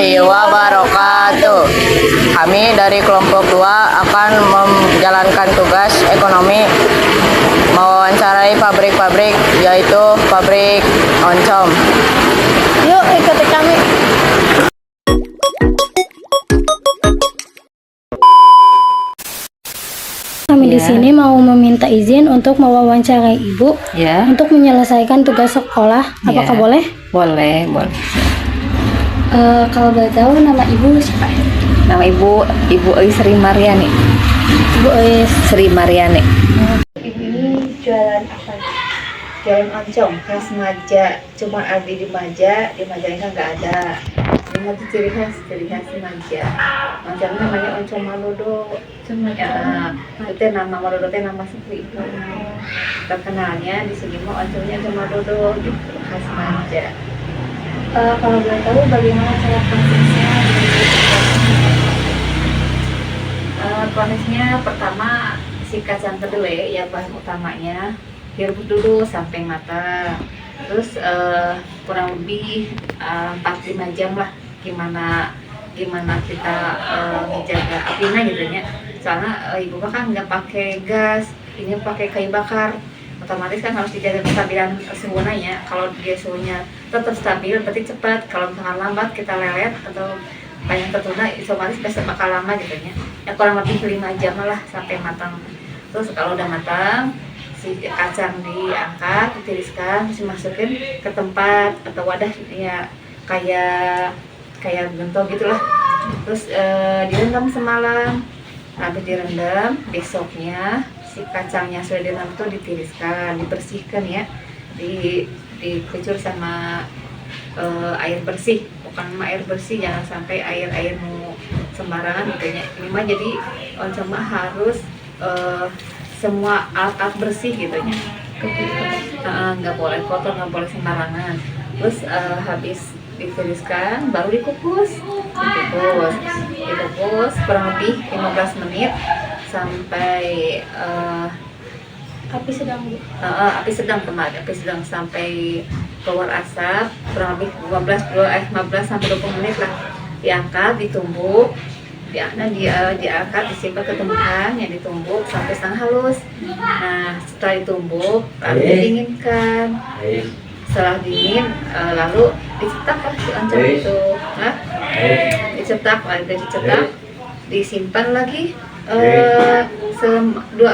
warahmatullahi wabarakatuh. Kami dari kelompok 2 akan menjalankan tugas ekonomi mewawancarai pabrik-pabrik, yaitu pabrik oncom. Yuk ikuti kami. Kami di sini mau meminta izin untuk mewawancarai Ibu untuk menyelesaikan tugas sekolah. Apakah boleh? Boleh. Kalau boleh tahu nama Ibu siapa? Nama Ibu Sri Mariani. Ibu Sri Mariani. Ibu ini jualan apa? Jualan oncom, khas Maja. Cuma ada di Maja ini kan nggak ada. Ini ciri khas Maja. Oncom namanya oncom Malodo. Ya, itu nama Malodo, nama seperti itu. Terkenalnya di sini mau oncomnya oncom Malodo, gitu, khas Maja. kalau boleh tahu bagaimana cara prosesnya? Prosesnya pertama si kacang kedelai ya, bahan utamanya direbus dulu sampai matang. Terus kurang lebih 4-5 jam lah, gimana kita menjaga apinya gitu ya. Soalnya ibu kan nggak pakai gas, ini pakai kayu bakar, otomatis kan harus dijaga kestabilan suhunya. Kalau dia suhunya tetap stabil berarti cepat. Kalau misalkan lambat kita lelet atau banyak tertunda, otomatis pasti bakal lama gitu ya. Kurang lebih 5 jam lah sampai matang. Terus kalau udah matang, si kacang diangkat, ditiriskan, terus dimasukin ke tempat atau wadah ya, kayak bento gitulah. Terus direndam semalam. Habis direndam, besoknya si kacangnya sudah direndam itu ditiriskan, dibersihkan ya, dikucur sama air bersih, bukan air bersih, jangan sampai airmu sembarangan gitu ya. Ini mah jadi oncom mah harus semua alat bersih gitu ya, nggak boleh kotor, nggak boleh sembarangan. Terus habis ditiriskan baru dikukus kurang lebih 15 menit sampai Api sedang, Bu. api sedang sampai keluar asap, kurang lebih 15 sampai 20 menit lah. Diangkat, ditumbuk, diangkat, disimpan ke temukan yang ditumbuk sampai setengah halus. Nah, setelah ditumbuk lalu didinginkan. Setelah dingin lalu dicetak lah si oncom itu. Dicetak, disimpan lagi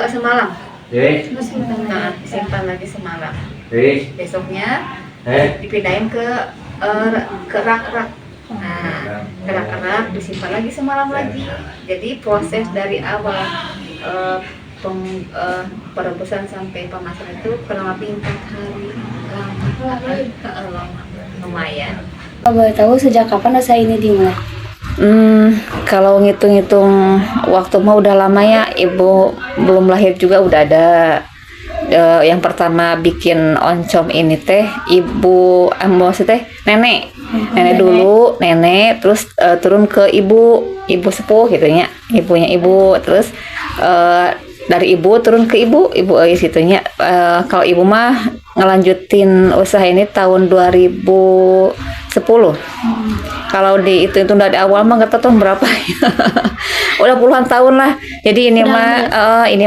semalam. Disimpan lagi semalam. Besoknya dipindahin ke rak-rak. Nah, rak-rak disimpan lagi semalam lagi. Jadi proses dari awal perebusan sampai pemasaran itu kurang lebih 4 hari. Lama, lumayan. Kalau boleh tahu sejak kapan usaha ini dimulai? Kalau ngitung-ngitung waktu mah udah lama ya, Ibu belum lahir juga udah ada. Yang pertama bikin oncom ini teh Ibu, maksudnya nenek dulu, terus turun ke ibu sepuh gitu ya, ibunya Ibu, terus dari Ibu turun ke Ibu gitu ya. Kalau Ibu mah ngelanjutin usaha ini tahun 2010. Kalau dihitung dari awal mah nggak tahu tahun berapa. Udah puluhan tahun lah. Jadi ini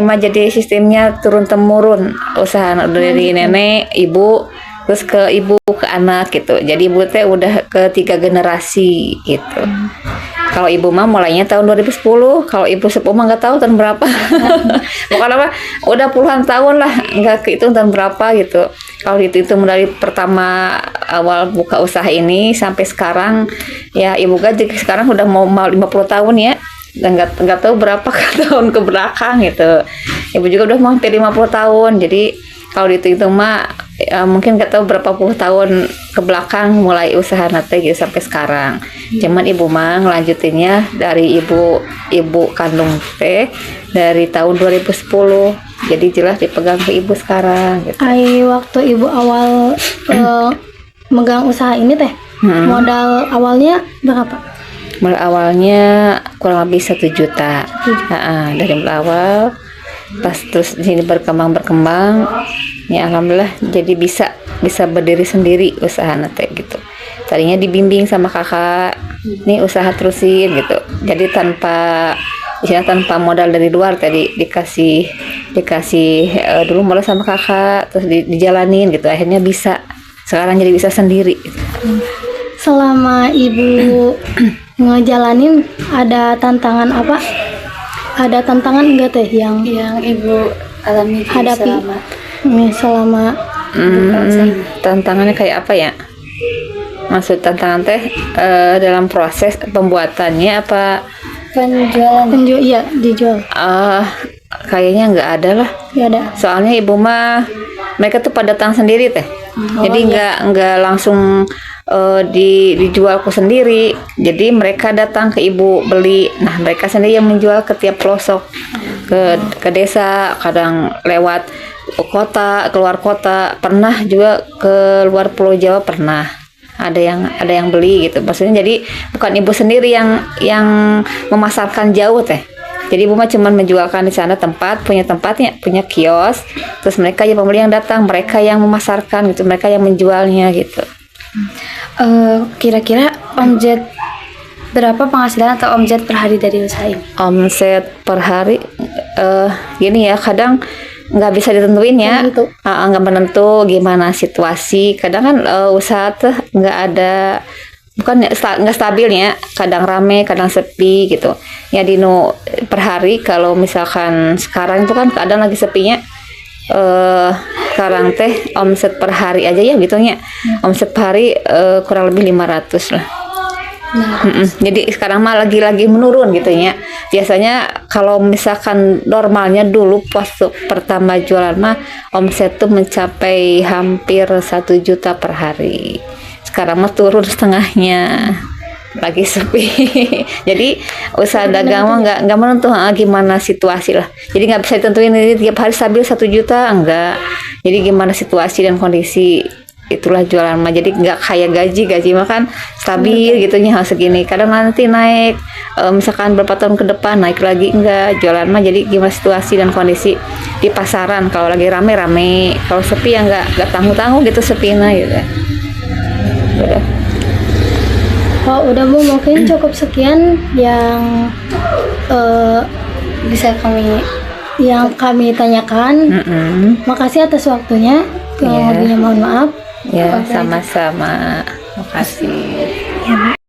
mah jadi sistemnya turun temurun, usaha dari nenek, ibu, terus ke ibu, ke anak gitu. Jadi ibu teh udah ke 3 generasi gitu. Kalau ibu mah mulainya tahun 2010, kalau ibu sepuh mah nggak tahu tahun berapa. Bukan apa, udah puluhan tahun lah, nggak kehitung tahun berapa gitu. Kalau dihitung dari pertama awal buka usaha ini sampai sekarang, ya ibu kan sekarang udah mau 50 tahun ya. Dan nggak tahu berapa tahun ke belakang gitu. Ibu juga udah mau hampir 50 tahun. Jadi kalau dihitung mah mungkin nggak tahu berapa puluh tahun ke belakang mulai usaha nate gitu sampai sekarang. Cuman ibu mah ngelanjutinnya dari ibu kandung teh dari tahun 2010. Jadi jelas dipegang ke ibu sekarang gitu. Waktu ibu awal megang usaha ini teh, modal awalnya berapa? Modal awalnya kurang lebih 1 juta. Dari mulai awal, pas terus di sini berkembang, ya alhamdulillah jadi bisa berdiri sendiri usaha nate gitu. tadinya dibimbing sama kakak, nih usaha terusin gitu. Jadi tanpa modal dari luar, tadi dikasih dulu modal sama kakak, terus dijalanin gitu, akhirnya bisa, sekarang jadi bisa sendiri. Selama ibu ngejalanin ada tantangan apa? Ada tantangan enggak teh yang ibu alami hadapi selama tantangannya kayak apa ya? Maksud tantangan teh dalam proses pembuatannya apa? iya dijual. Kayaknya nggak ada lah. Nggak ada. Soalnya ibu mah mereka tuh pada datang sendiri teh. Jadi nggak langsung dijual ke sendiri. Jadi mereka datang ke ibu beli. Nah, mereka sendiri yang menjual ke tiap pelosok, ke desa, kadang lewat kota, keluar kota, pernah juga ke luar Pulau Jawa pernah. Ada yang beli gitu. Maksudnya jadi bukan ibu sendiri yang memasarkan jauh teh. Jadi ibu mah cuma menjualkan di sana punya tempatnya, punya kios. Terus mereka yang pembeli yang datang, mereka yang memasarkan gitu, mereka yang menjualnya gitu. Kira-kira omset berapa penghasilan atau omset per hari dari usaha ini? Omset per hari gini ya, kadang nggak bisa ditentuin ya, nggak menentu gimana situasi. Kadang kan usaha tuh nggak ada, bukan nggak stabilnya, kadang rame kadang sepi gitu ya. Dino per hari kalau misalkan sekarang itu kan kadang lagi sepinya, sekarang teh omset per hari aja ya gitunya, omset per hari kurang lebih 500 lah. Jadi sekarang mah lagi menurun gitu ya. Biasanya kalau misalkan normalnya dulu waktu pertama jualan mah omset tuh mencapai hampir 1 juta per hari. Sekarang mah turun setengahnya, lagi sepi. Jadi usaha dagang mah nggak menentu gimana situasi lah. Jadi nggak bisa ditentuin ini tiap hari stabil 1 juta, enggak. Jadi gimana situasi dan kondisi, itulah jualan mah. Jadi nggak kayak gaji mah kan stabil gitunya segini. Kadang nanti naik, misalkan berapa tahun ke depan naik lagi, enggak. Jualan mah jadi gimana situasi dan kondisi di pasaran. Kalau lagi rame, kalau sepi ya nggak tangguh gitu sepinya gitu. Udah. Oh, udah Bu, mungkin cukup sekian yang Bisa kami tanyakan. Makasih atas waktunya. Kurang lebihnya mohon maaf. Ya, sama-sama. Makasih. ya, Bu.